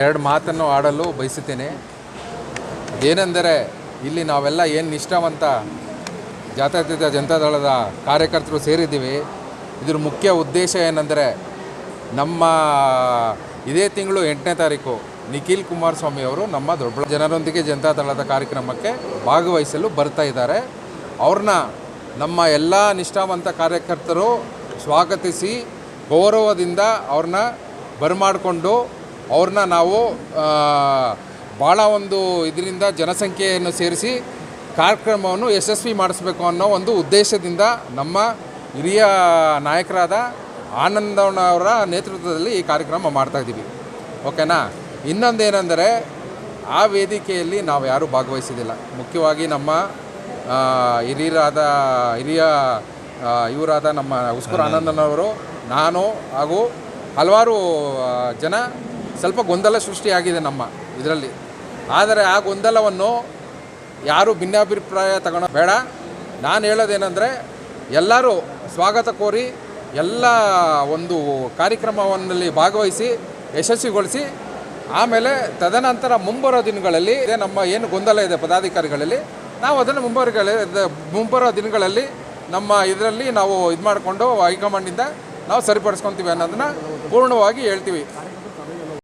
ಎರಡು ಮಾತನ್ನು ಆಡಲು ಬಯಸುತ್ತೇನೆ. ಅದೇನೆಂದರೆ, ಇಲ್ಲಿ ನಾವೆಲ್ಲ ಏನು ನಿಷ್ಠಾವಂತ ಜಾತ್ಯತೀತ ಜನತಾದಳದ ಕಾರ್ಯಕರ್ತರು ಸೇರಿದ್ದೀವಿ. ಇದ್ರ ಮುಖ್ಯ ಉದ್ದೇಶ ಏನೆಂದರೆ, ನಮ್ಮ ಇದೇ ತಿಂಗಳು 8ನೇ ತಾರೀಕು ನಿಖಿಲ್ ಕುಮಾರಸ್ವಾಮಿ ಅವರು ನಮ್ಮ ದೊಡ್ಡ ಜನರೊಂದಿಗೆ ಜನತಾದಳದ ಕಾರ್ಯಕ್ರಮಕ್ಕೆ ಭಾಗವಹಿಸಲು ಬರ್ತಾ ಇದ್ದಾರೆ. ಅವ್ರನ್ನ ನಮ್ಮ ಎಲ್ಲ ನಿಷ್ಠಾವಂತ ಕಾರ್ಯಕರ್ತರು ಸ್ವಾಗತಿಸಿ ಗೌರವದಿಂದ ಅವ್ರನ್ನ ಬರಮಾಡಿಕೊಂಡು ಅವ್ರನ್ನ ನಾವು ಭಾಳ ಒಂದು ಇದರಿಂದ ಜನಸಂಖ್ಯೆಯನ್ನು ಸೇರಿಸಿ ಕಾರ್ಯಕ್ರಮವನ್ನು ಯಶಸ್ವಿ ಮಾಡಿಸ್ಬೇಕು ಅನ್ನೋ ಒಂದು ಉದ್ದೇಶದಿಂದ ನಮ್ಮ ಹಿರಿಯ ನಾಯಕರಾದ ಆನಂದಣ್ಣವರ ನೇತೃತ್ವದಲ್ಲಿ ಈ ಕಾರ್ಯಕ್ರಮ ಮಾಡ್ತಾಯಿದ್ದೀವಿ. ಓಕೆನಾ. ಇನ್ನೊಂದೇನೆಂದರೆ, ಆ ವೇದಿಕೆಯಲ್ಲಿ ನಾವು ಯಾರೂ ಭಾಗವಹಿಸಿದ್ದಿಲ್ಲ. ಮುಖ್ಯವಾಗಿ ನಮ್ಮ ಹಿರಿಯ ಇವರಾದ ನಮ್ಮ ಉಸ್ಕೂರು ಆನಂದಣ್ಣವರು, ನಾನು ಹಾಗೂ ಹಲವಾರು ಜನ ಸ್ವಲ್ಪ ಗೊಂದಲ ಸೃಷ್ಟಿಯಾಗಿದೆ ನಮ್ಮ ಇದರಲ್ಲಿ. ಆದರೆ ಆ ಗೊಂದಲವನ್ನು ಯಾರೂ ಭಿನ್ನಾಭಿಪ್ರಾಯ ತಗೊಳ್ಳೋ ಬೇಡ. ನಾನು ಹೇಳೋದೇನೆಂದರೆ, ಎಲ್ಲರೂ ಸ್ವಾಗತ ಕೋರಿ ಎಲ್ಲ ಒಂದು ಕಾರ್ಯಕ್ರಮವನ್ನಲ್ಲಿ ಭಾಗವಹಿಸಿ ಯಶಸ್ವಿಗೊಳಿಸಿ ಆಮೇಲೆ ತದನಂತರ ಮುಂಬರೋ ದಿನಗಳಲ್ಲಿ ನಮ್ಮ ಏನು ಗೊಂದಲ ಇದೆ ಪದಾಧಿಕಾರಿಗಳಲ್ಲಿ, ನಾವು ಅದನ್ನು ಮುಂಬರೋ ದಿನಗಳಲ್ಲಿ ನಮ್ಮ ಇದರಲ್ಲಿ ನಾವು ಇದು ಮಾಡಿಕೊಂಡು ಹೈಕಮಾಂಡಿಂದ ನಾವು ಸರಿಪಡಿಸ್ಕೊತೀವಿ ಅನ್ನೋದನ್ನು ಪೂರ್ಣವಾಗಿ ಹೇಳ್ತೀವಿ.